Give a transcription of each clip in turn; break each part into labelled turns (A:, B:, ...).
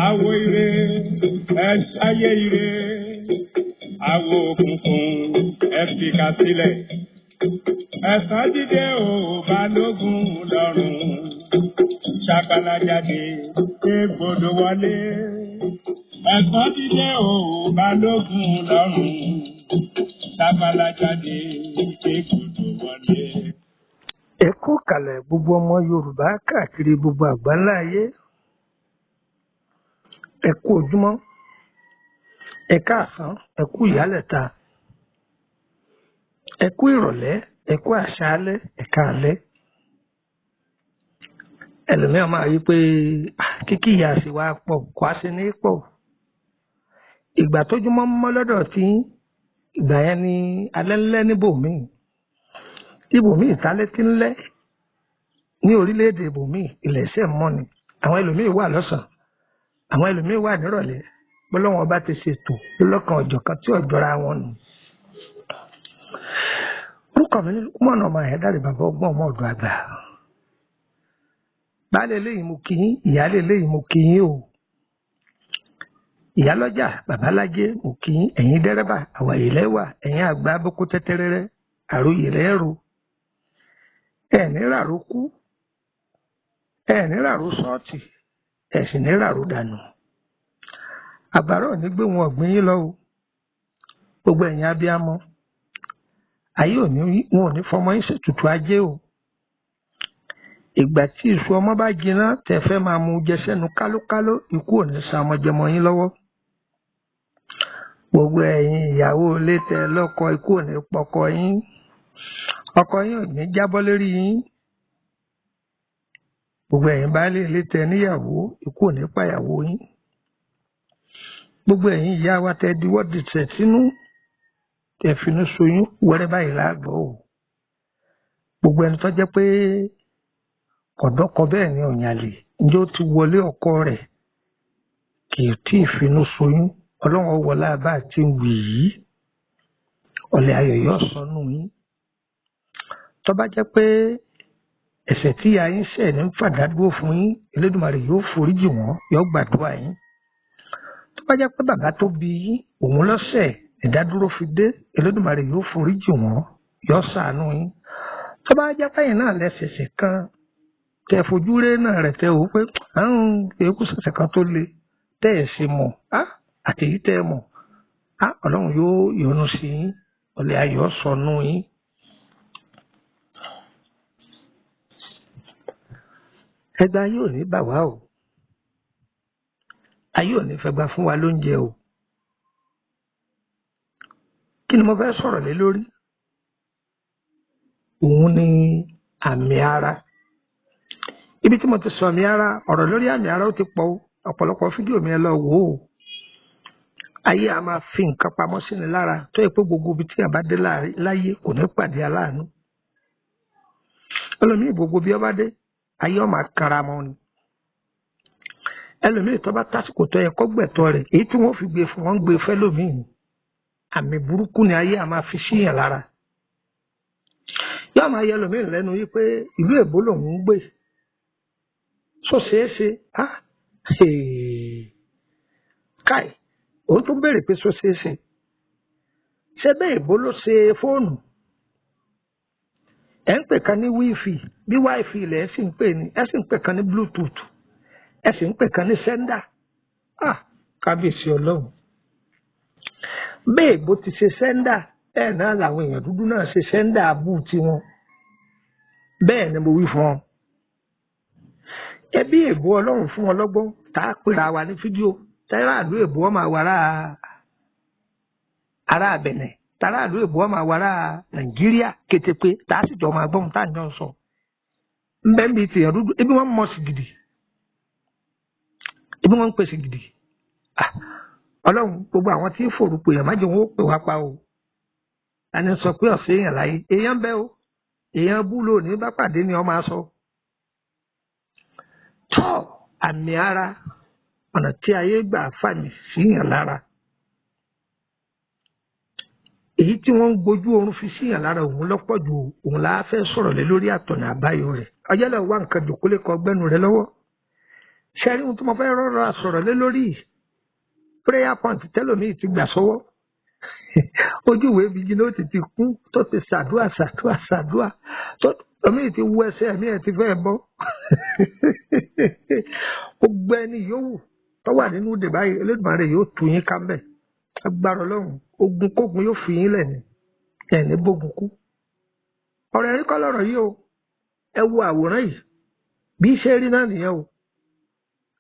A: Àwo ire ẹ ṣayé ire àwo òkùnkùn ẹ fìkà sílẹ̀ ẹ̀san dídé ò balógun lọ́rùn ṣàkàlà jáde égbodò wọlé ẹ̀san dídé ò balógun lọ́rùn ṣàkàlà jáde égbodò wọlé.
B: Ẹ kú kalẹ̀ gbogbo ọmọ Yorùbá káàkiri gbogbo àgbáńlá ayé. Ẹ kú ojúmọ́, ẹ káàsán, ẹ kú ìyálẹ̀ta, ẹ kú ìrọ̀lẹ́, ẹ kú àṣálẹ́, ẹ káalẹ́. Ẹlòmíràn máa rí pé kíkí ìyá sì wá pọ̀ kó a sì ní pọ̀. Ìgbà tójúmọ́ mọ́ lọ́dọ̀ tí ìgbà yẹn ni alẹ́ ńlẹ́ níbòmíì. Ibòmíì ìtálẹ́ tí ń lẹ́ ní orílẹ̀-èdè ibòmíì ilẹ̀ ṣẹ̀ mọ́ ni. Àwọn ẹlòmíì wà lọ́sàn-án, àwọn ẹlòmíì wà nírọ̀lẹ́ bọ́lọ́wọ́n bá ti ṣètò lọ́kàn ọ̀jọ̀kan tí ọ̀jọ̀ra wọn nù. Orúkọ mi ní mọ̀nà ọmọ ẹ̀dáre bàbá ọgbọ́n ọmọ ọ̀dọ̀ àgbà. Baálé eléyìí mo kí yín, ìyálé eléyìí mo kí yín o. Ìyálọ́jà babalájé mo kí yín, ẹ̀yin dẹ́rẹ́bà àwàyè lẹ́wà, ẹ̀yin àgbà boko tẹ́tẹ́rẹ́rẹ́ àròyè lẹ́rù. Ẹ̀ ní ràró kú, ẹ̀ ní ràró sọ́ọ̀tì, ẹ̀ sì ní ràró dànù. Àbárọ̀ ní gbé wọn ọ̀gbìn yín lọ o. Gbogbo ẹ̀yin abiyamọ ayé wọn ò ní fọmọ yín ṣètùtù ajé o. Ìgbà tí ìṣù ọmọ bá jiná tẹ́ fẹ́ máa mú jẹ sẹ́nu kálókáló ikú ò ní sa ọmọ jẹmọ yín lọ́wọ́. Gbogbo ẹ̀yin ìyàwó ilé tẹ́ lọ́kọ ikú ò ní pọkọ yín. Ọkọ yín ò ní jábọ́ lérí yín. Gbogbo ẹ̀yin baálé ilé tẹ́ níyàwó ikú ò ní pàyàwó yín. Gbogbo ẹ̀yin ìyá wa tẹ́ diwọ́ dìtẹ̀ sínú tẹ́ finú soyún wẹ́rẹ́ báyìí láàgbọ́ o. Gbogbo ẹni tó jẹ́ pé kọ̀dọ́kọ bẹ́ẹ̀ ni ọ̀yàlè ǹjẹ́ ó ti wọlé ọkọ rẹ̀ kì í tí ì finú soyún ọlọ́run wọlé àbá àti wì yìí ọ̀lẹ́ ayọ̀ yóò sọnù yín. Tó bá jẹ́ pé ẹ̀ṣẹ̀ tí ìyá yín ṣẹ̀ ní fàdádúró fún yín Elédùmarè yóò foríjì wọ́n yóò gbàdúrà yín. Tó bá jẹ́ pé bàbá tó bí yín òun lọ́sẹ̀ ìdádúró fi dé Elédùmarè yóò foríjì wọ́n yóò ṣàánú yín. Tó bá jẹ́ pé ẹ̀yin náà lẹ́sẹ̀ṣẹ̀ kan tẹ́ fojú ré náà rẹ̀ tẹ́ wò pé èkú ṣẹ̀ṣẹ̀ kan tó le tẹ́ ẹ̀ ṣe mọ̀ àtẹ̀yí tẹ́ ẹ mọ̀ ọlọ́run yóò yọ́nú sí yín ọ̀lẹ́ ayọ̀ sọnù yín. Ẹgbẹ́ ayé ò ní bà wá o, ayé ò ní fẹ́ gbà fún wa lóúnjẹ o. Kí ni mo fẹ́ sọ̀rọ̀ lé lórí? Òun ni àmì ara. Ibi tí mo ti sọ àmì ara, ọ̀rọ̀ lórí àmì ara ó ti pọ̀ o. Ọ̀pọ̀lọpọ̀ fídíò mi ẹ lọ wò ó. Ayé a máa fi nǹkan pamọ́ sí ni lára tó yẹ pé gbogbo ibi tí a bá dé láyé kò ní pàdé aláàánú. Ẹlòmíì gbogbo bí ó bá dé ayé ó máa kanra mọ́ ni. Ẹlòmíì tó bá tásìkò tó yẹ kó gbẹ̀tọ́ rẹ̀ èyí tí wọ́n fi gbé fún wọn gbé fẹ́ lómìn. Àmì burúkú ni ayé a máa fi síyàn lára. Yóò máa yẹ ẹlòmíì lẹ́nu yí pé ìlú èbó lòun ń gbé. Sọ ṣeéṣe káì òun tún béèrè pé sọ ṣeéṣe. Ṣé bẹ́ẹ̀ èbó ló ṣe fóònù? Ẹ ń pè kan ní wíìfì bí wáìfì ilẹ̀ ẹ sì ń pè ní ẹ sì ń pè kan ní bluetooth ẹ sì ń pè kan ní sẹ́ńdà. Kábíyèsí ọlọ́run. Bẹ́ẹ̀ èbó ti ṣe sẹ́ńdà ẹ̀ náà làwọn èèyàn dúdú náà ṣe sẹ́ńdà abú tiwọn. Bẹ́ẹ̀ ni mo wí fún ọ. Ẹbí èbó ọlọ́run fún wọn lọ́gbọ́n tá a pèrà wa ní fídíò tẹ́lá àlú èbó ọmọ àwárá ará Bẹ̀nẹ̀ tẹ́lá àlú èbó ọmọ àwárá Nàìjíríà kétépé tá a sì jọ máa gbọ́n tá a jọ ń sọ. Mbẹ́ ń bi tèèyàn dúdú ebi wọ́n mọ̀ sí gidi ebi wọ́n ń pèsè gidi. Ọlọ́run gbogbo àwọn tí ń forúkọ èèyàn má jẹ́ wọn ó pè wá pa o. Ẹni sọ pé ọ̀sẹ̀ èèyàn láyé èèyàn bẹ́ o èèyàn bú lónìí bá pàdé ni ọ máa sọ. Tọ́ àmì ara ọ̀nà tí ayé gbà fàmì síyàn lára. Èyí tí wọ́n ń gbójú oorun fi síyàn lára òun lọ́pọ̀ jù òun la fẹ́ sọ̀rọ̀ lé lórí àtọ̀nà àbáyọ rẹ̀. Ọjọ́ lọ wá nǹkan jòkólé kọ gbẹ́nu rẹ lọ́wọ́. ṣe rí ohun tí mo fẹ́ rọra sọ̀rọ̀ lé lórí prayer point tẹ́lòmíì ti gbà sọ́wọ́ ojú ìwé bíi ló ti kún tó ti ṣàdúà tó omi ti wú ẹsẹ̀ mi ẹ̀ ti fẹ́ bọ́ gbogbo ẹni yòówù tó wà nínú ìdè báyìí Olódùmarè yóò tù yín ká mbẹ̀ agbára Ọlọ́run ogun kógun yóò fi yín lẹ̀ ní ẹ̀ní bógun kú ọ̀rọ̀ ẹ̀rí kọ́ lọ́rọ̀ yìí o ẹ wo àwòrán yìí bí ṣe rí náà nìyẹn o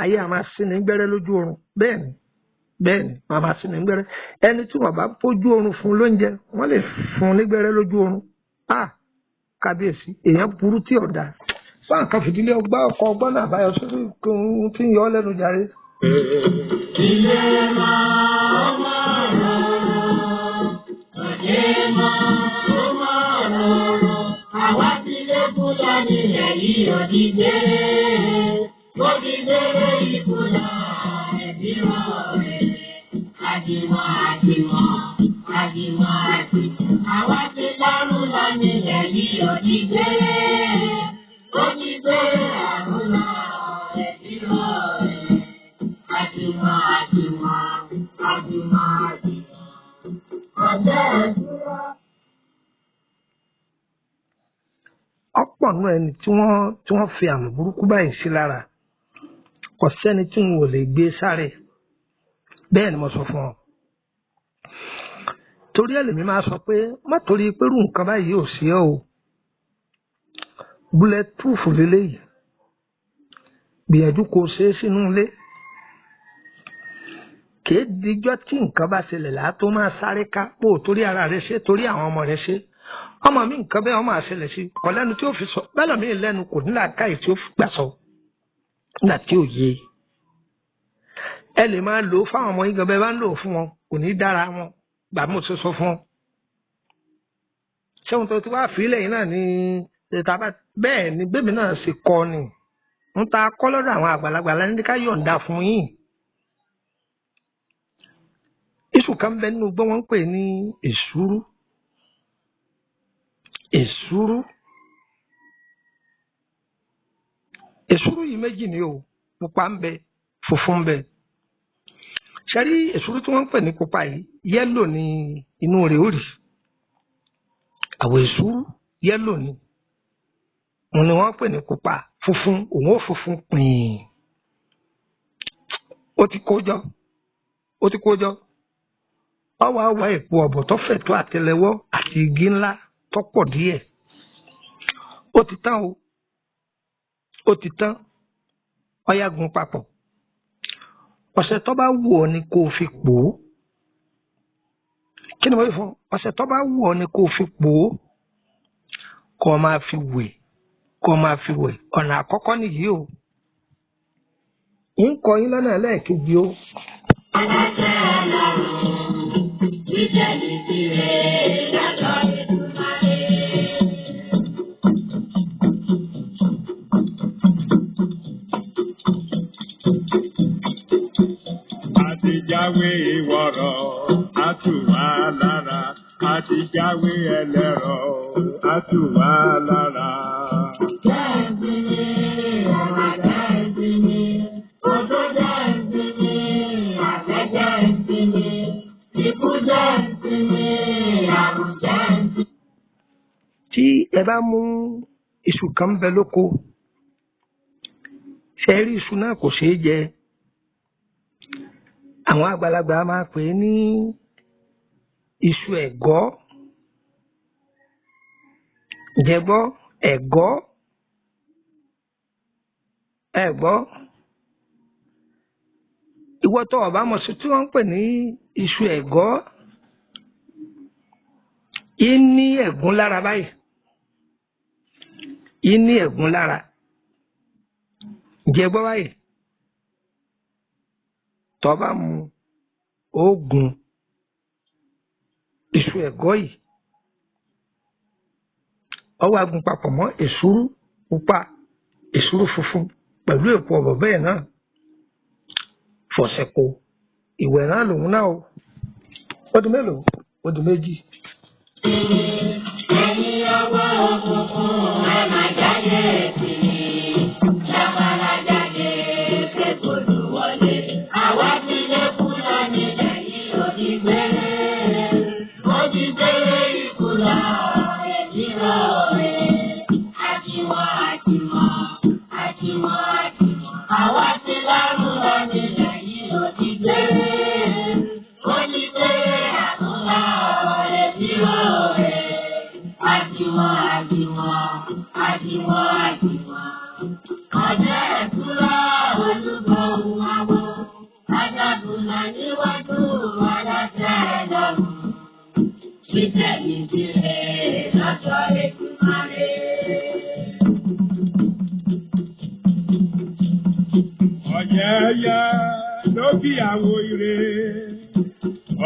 B: ayé a máa sinmi gbẹ́rẹ́ lójú oorun bẹ́ẹ̀ ni wọ́n máa sinmi gbẹ́rẹ́ ẹni tí wọ́n bá fojú oorun fún lóúnjẹ wọ́n lè fún ní gbẹ́rẹ́ lójú oorun kábíyèsí èèyàn burú tí ọ̀dà fáwọn kan fìdílé ọgbà ọkọ̀ ọgbọ́n náà báyọ̀ sórí ohun tí ń yọ ọ́ lẹ́nu jàre.
C: ilé máa rọrùn òde máa rọrùn àwa ti lé kúlọ̀ nílẹ̀ yìí òdìgbé ìkúlọ̀ ẹ̀bí rọrùn àdìmọ̀ àwa ti lárùn lọ nílẹ̀ yìí òdìgbé àrùn lọ ẹ̀bí rọrùn.
B: ọ̀pọ̀ nù ẹni tí wọ́n fi àmì burúkú báyìí sí lára kò sẹ́ni tí wọn ò lè gbé sáré bẹ́ẹ̀ ni mo sọ fún ọ torí ẹlẹ́mi máa sọ pé má torí pẹ̀lú nǹkan báyìí ò sí ọ o bulletproof lélẹ́yìí gbìyànjú kó o ṣe é sínú ilé kèé dijọ́ tí nǹkan bá ṣẹlẹ̀ là á tó máa sáré ká pò torí ara rẹ ṣe torí àwọn ọmọ rẹ ṣe ọmọ mi nǹkan bẹ́ẹ̀ ọmọ àṣẹlẹ̀ sí kọ́ lẹ́nu tí ó fi sọ bẹ́ẹ̀ lọ́mí lẹ́nu kò ní làákàyè tí ó fi gbà sọ nígbà tí ò yé ẹ lè máa lò ó fáwọn ọmọ yín gan bẹ́ẹ̀ bá ń lò ó fún wọn kò ní dára wọn gbà mo ṣe sọ fún ọ ṣé ohun tó ti wá fílẹ̀ yìí náà ní ìtàbá bẹ́ẹ̀ ni bẹ́ẹ̀ mi náà ṣe kọ́ ni ń ta kọ́ lọ́dọ̀ àwọn àgbàlagbà lẹ́ni ká yọ̀ǹda fún yín iṣu kan bẹ nínú gbọ́ wọ́n ń pè ní èsúrú yìí méjì ni o pupa ń bẹ funfun ń bẹ ṣẹ́rí èsúrú tí wọ́n ń pè ní pupa yìí yẹ́lò ní inú rẹ̀ ó rí àwọ̀ èsúrú yẹ́lò ni òun ni wọ́n pè ní pupa funfun òun ó funfun pìn ó ti kó jọ ọwọ́ àwa èpo ọ̀bọ̀ tó fẹ̀ tó àtẹ́lẹwọ́ àti igi ńlá tó pọ̀ díẹ̀ ó ti tán ọyá gun papọ̀ ọ̀sẹ̀ tó bá wù ọ́ ni kó o fi pò ó kí ni mo fi fún ọ̀sẹ̀ tó bá wù ọ́ ni kó o fi pò ó kó o máa fi wẹ̀ ọ̀nà àkọ́kọ́ nìyí o ń kọ yín lọ́nà ẹlẹ́ẹ̀kejì o.
A: Àtijáwé ìwọ̀rọ̀ àtùwá lára, àtijáwé ẹlẹ́rọ̀ àtùwá lára.
B: Tí ẹ bá mú iṣu kan bẹ lóko ṣe rí iṣu náà kò ṣeé jẹ àwọn àgbàlagbà máa pè é ní iṣu ẹ̀gọ́ jẹgbọ́ ẹ̀gbọ́ ìwọ tó ọba mọ̀ sí tí wọ́n ń pè ní iṣu ẹ̀gọ́ yìí ní ẹ̀gún lára báyìí yìí ní ẹ̀gún lára jẹgbọ́ báyìí tó bá mu oògùn iṣu ẹ̀gọ́ yìí ọwọ́ agun papọ̀ mọ́ èsúrú pupa èsúrú funfun pẹ̀lú èpo ọ̀bọ̀ bẹ́ẹ̀ náà fọ̀sẹ̀kọ ìwẹ̀ náà lòun náà o ọdún mélòó ọdún méjì.
C: ẹ̀yin ọwọ́ òkùnkùn ẹ máa jáde sí i ṣàmàlà jáde sí Àwa ti lárúbọ nílẹ̀ yìí ò ti gbé. Ó ní pé àtúnlá ọ̀rẹ́ tí ó rẹ̀. Àjùmọ̀. Ọjọ́ ẹ̀kúrá olúbọ̀hún àwọ̀. Ajagunlá níwájú aláṣẹ lọ́rùn. Títẹ̀ ìdílé lọ́jọ́ Èdùmàrè.
A: Ọ̀yẹ́yẹ́ ló bí àwo ire.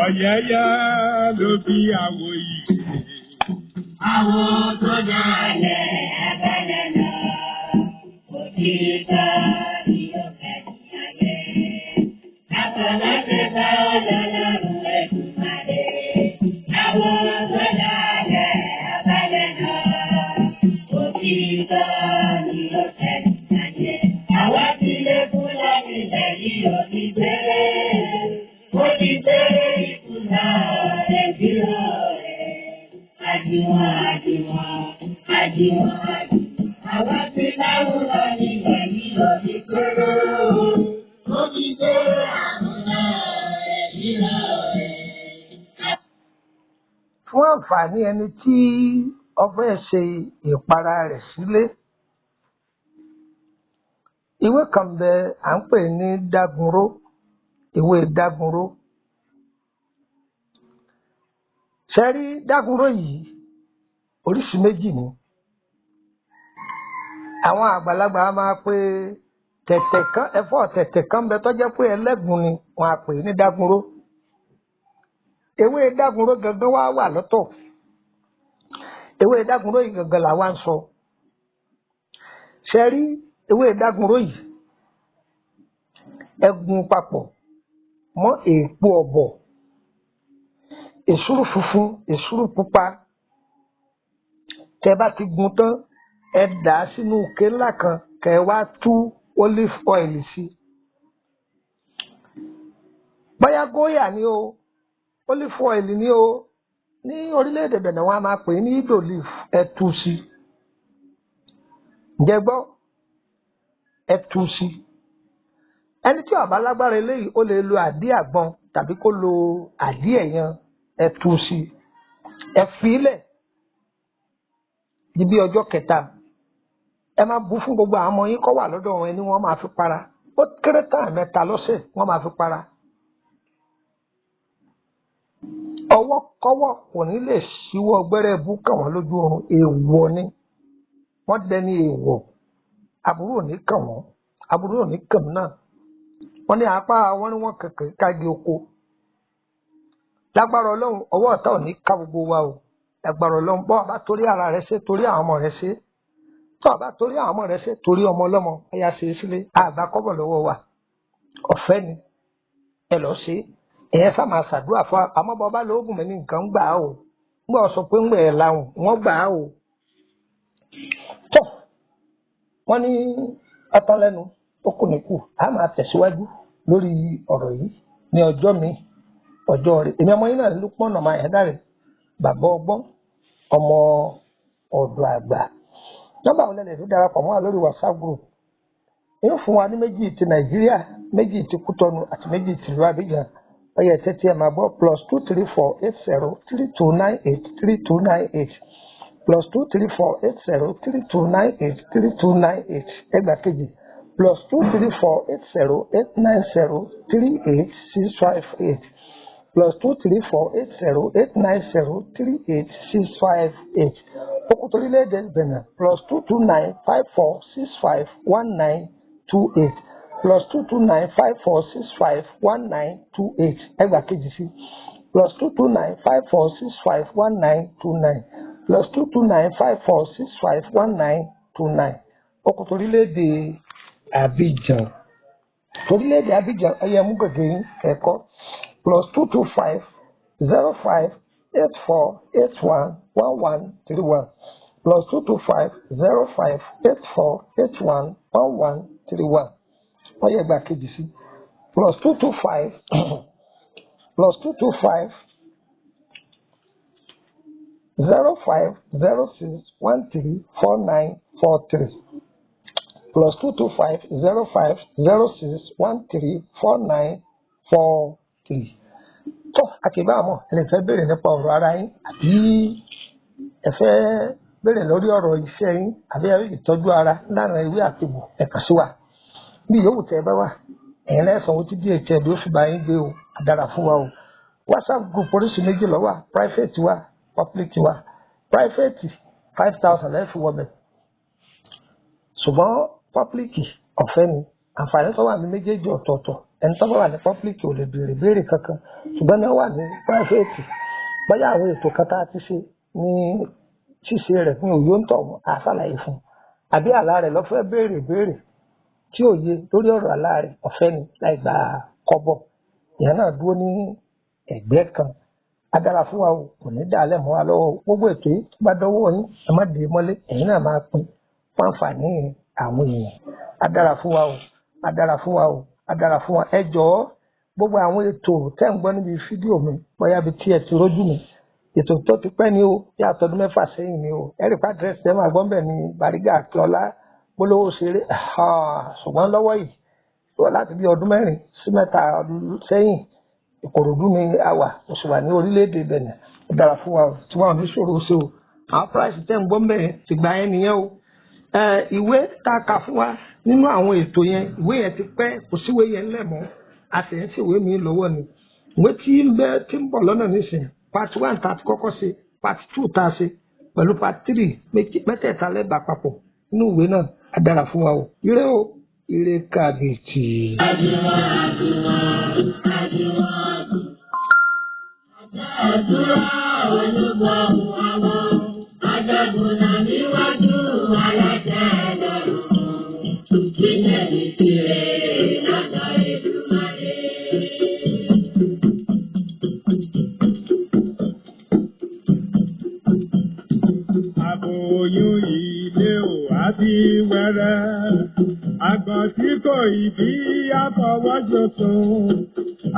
A: Ọ̀yẹ́yẹ́ ló bí àwo ire.
C: Àwo tó dalẹ̀ abẹ́lẹ̀ lọ. Òtítọ́ ni ó kẹ́yìn ayé. Àpọ̀lọ́sẹ̀ bá ọlọ́run Èdùmàrè. Àwo tó dalẹ̀ abẹ́lẹ̀ lọ. Òtítọ́ ni ó kẹ́yìn ayé. Àwa ti lé fúnlọ́ nílẹ̀ yìí ò ti gbé. Ó ti gbé ìkùnà ẹ̀dínwó rẹ̀. Àjùmọ̀. Àwa ti láwùrọ̀ nílẹ̀ yìí ò ti gbé. Ó ti gbé àmúlò ẹ̀dínwó rẹ̀.
B: Fún àǹfààní ẹni tí ọfẹ́ ṣe ìpara rẹ̀ sílé, ìwé kan bẹ à ń pè ní dágunró, ìwé dágunró. Ṣé rí dágunró yìí oríṣi méjì ni. Àwọn àgbàlagbà máa pe ẹ̀fọ́ tẹ̀tẹ̀ kan bẹ tó jẹ́ pé ẹlẹ́gùn ni wọ́n á pè ní dágunró. Ewé dágunró gangan wà lọ́tọ̀. Ewé dágunró yìí gangan làwa ń sọ. Ṣé rí ewé dágunró yìí ẹ̀gún papọ̀ mọ́ èèpo ọ̀bọ̀, èsúrú funfun, èsúrú pupa. Tẹ́ bá ti gun tán ẹ dà á sínú ike ńlá kan kẹ́ wá tú olive oil sí. Bóyá góyà ni o, olive oil ni o, ní orílẹ̀-èdè Benin wọn a máa pè ní idolive, ẹ tú sí. Ǹjẹ́ gbọ́? Ẹ tú sí. Ẹni tí ó bá lágbára eléyìí ó lè lo àdí àgbọn tàbí kó lo àdí ẹ̀yàn, ẹ tú sí. Ẹ fi ilẹ̀ di bí ọjọ́ kẹta. Ẹ máa bù fún gbogbo àwọn ọmọ yín kó wà lọ́dọ̀ wọn ẹni wọ́n máa fi para. Ó kéré tán mẹ́ta lọ́sẹ̀ wọ́n máa fi para. Ọwọ́ kọ́wọ́ kò ní lè ṣíwọ́ gbẹ́rẹ́ bú kàn wọ́n lójú oorun, èèwọ̀ ni. Wọ́n dẹni èèwọ̀. Aburú ò ní kàn wọ́n, aburú ò ní kàn mí náà. Wọ́n ní apá wọn ní wọ́n kẹ̀kẹ́ kági oko. Lágbára Ọlọ́run ọwọ́ ọ̀tá ò ní ká gbogbo wa o. Lágbára Ọlọ́run bọ́ ọba torí ara rẹ̀ ṣe, torí àwọn ọmọ rẹ̀ ṣe. Tọ́ ọba torí àwọn ọmọ rẹ̀ ṣe, torí ọmọ ọlọ́mọ ẹ̀yà ṣe sílé. Àgbà kọ́bọ̀ lọ́wọ́ wa. Ọ̀fẹ́ ni ẹ lọ ṣe. Ẹ̀yẹn sá máa ṣàdúrà fún wa. Àmọ́ bọ́ ọba lóògùn mi ní nǹkan gbà á o. Ngbà ọ sọ pé ngbà ẹ̀ làwọn wọ́n gbà á o. Tọ́ wọ́n ní ọtọ́lẹ́nu ó kù ní kù. A máa tẹ̀síwájú lórí ọ̀rọ̀ yìí ní ọjọ́ mi, ọjọ́ rẹ̀. Èmi ọmọ yín náà ló pọ́n ọ̀nà máa ẹ̀dá rẹ̀. Bàbá ọgbọ́n, ọmọ ọ̀dọ̀ àgbà. Nọ́mbà àwọn ẹlẹ́dẹ̀ẹ́ tó darapọ̀ mọ́ wa lórí WhatsApp group. Yóò fún wa ní méjì ti Nàìjíríà, méjì ti Kútọ́nù àti méjì ti ìlú Abidjan. Ọyẹ tẹ́tí ẹ̀ máa bọ́ +2348032983298 +2348032983298 ẹgbàá kejì +2348089038658 +2348089038658 Òkun torílẹ̀-èdè Benin +22954651928 +22954651928 ẹgbàá kejì sí +22954651929 +22954651929 Òkun torílẹ̀-èdè Abidjan. Torílẹ̀-èdè Abidjan ẹyẹ mú gègé yín ẹ̀kọ́ +2250584811131 +2250584811131 wọ́n yẹ gbà kejì sí +225 0506134943 +225 05 06 13 49 43. tó àkèbá àmọ́ ẹni fẹ́ béèrè nípa ọ̀rọ̀ ara yín àbí ẹ fẹ́ béèrè lórí ọ̀rọ̀ iṣẹ́ yín àbí ìtọ́jú ara lánàá ìwé àtìbò ẹ kàn sí wa bí yòówù tẹ́ ẹ bá wà ẹ̀yin lẹ́sàn ó ti díẹ̀ tí ẹ̀dùn fi bá yín gbé o àdára fún wa o. WhatsApp group oríṣi méjì ló wà, private wa public wa. Private 5,000 lẹ́ẹ̀ fi wọbẹ̀ ṣùgbọ́n public ọ̀fẹ́ ni. àǹfààní tó wà ní méjèèjì ọ̀tọ̀ọ̀tọ̀. ẹni tó bá wà ní public ò lè béèrè kankan ṣùgbọ́n ní wà ní private bóyá àwọn ètò kan tá a ti ṣe ní ṣíṣe rẹ̀ fún òye ń tọ̀ àṣàlàyé fún àbí àlá rẹ̀ ló fẹ́ béèrè tí ò yé lórí ọ̀rọ̀ àlá rẹ̀ ọ̀fẹ́ ni láì gba kọ́bọ̀. ìyẹn náà dúró ní ẹ̀gbẹ́ kan. adára fún wa o kò ní dà lẹ́mọ́ wa lọ́wọ́ gbogbo ètò yìí tó bá dọ́wọ́ yín ẹ má dé mọ́lé ẹ̀yin náà máa pín fún àǹfààní àwọn èèyàn. adára fún wa o adára fún wa o adára fún wa. ẹ jọ̀ọ́ gbogbo àwọn ètò tẹ́ ń gbọ́ níbi fídíò mi bóyá bí tí ẹ ti rójú mi ètò tó ti pẹ́ ni o bí àtọ́dún 6 sẹ́yìn ni o ẹ̀rì pa àdírẹ́sì tẹ́ máa gbọ́ bẹ̀ ní Bàrígà Akíọlá Polówó Ṣeré ṣùgbọ́n lọ́wọ́ yìí láti bí ọdún 4 sí 7 ọdún sẹ́yìn Ìkòròdú ni a wà ó sì wà ní orílẹ̀-èdè Benin. ó dára fún wa tí wọn ò ní ṣòro ṣe o àwọn price tẹ́ ń gbọ́ bẹ̀ ti gbà yẹn nìyẹn o. ìwé tá a kà fún wa nínú àwọn ètò yẹn ìwé yẹn ti pẹ́ kò síwé yẹn lẹ́mọ́ a sì ń ṣèwé mi lọ́wọ́ ni ìwé tí ń bọ̀ lọ́nà nísìnyí part 1 tá a ti kọ́kọ́ ṣe part 2 tá a ṣe pẹ̀lú part 3 mẹ́tẹ̀ẹ̀ta lẹ́bàá papọ̀ nínú ìwé náà á dára fún wa o. ire o ire kàbìtì.
C: Àdúrà olúgbọ̀hún àwọn ajagunà níwájú alájà ẹlẹ́rùn ìpínlẹ̀ ìpínlẹ̀ lọ́dọ̀ Èdùmàrè.
A: Aboyún ilé ò àbí wẹ́rẹ́, àgbọ̀n tí kò ìbí àfọwọ́jọ tún,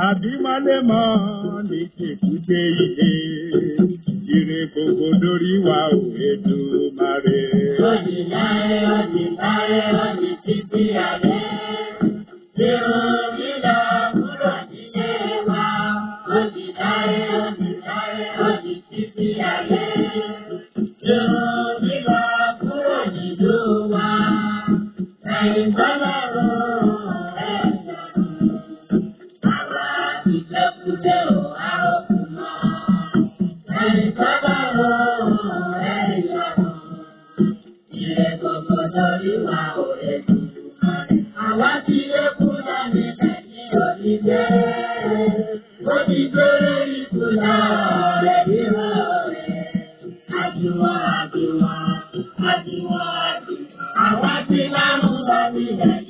A: àbí mọ́lẹ́mọ́ ní tèkúté ilé, ire gbogbo lórí wa ò Èdùmàrè.
C: Lọ́dì láyé, lọ́dì láyé, lọ́dì títí ayé, irun mi lọ kúrò nílé wa. Lọ́dì láyé, lọ́dì láyé, lọ́dì títí ayé, irun mi lọ kúrò nílùú wa. Ẹ̀yin bọ́lá rò ẹ̀ lọ́rùn, àwa ti tẹ́kùdé o, a ó kú mọ́. Ẹ̀yin bọ́lá rò ẹ̀ lọ́rùn, ire gbogbo lórí wa ò Èdùmàrè. Àwa ti lé kúrò níbẹ̀ ní onígbé, ó ti gbére ikú lọ rẹ̀ bírò rẹ̀. Àjùwọ̀n, àjùwọ̀n, àjùwọ̀n, àwa ti lárùn lọ nílẹ̀.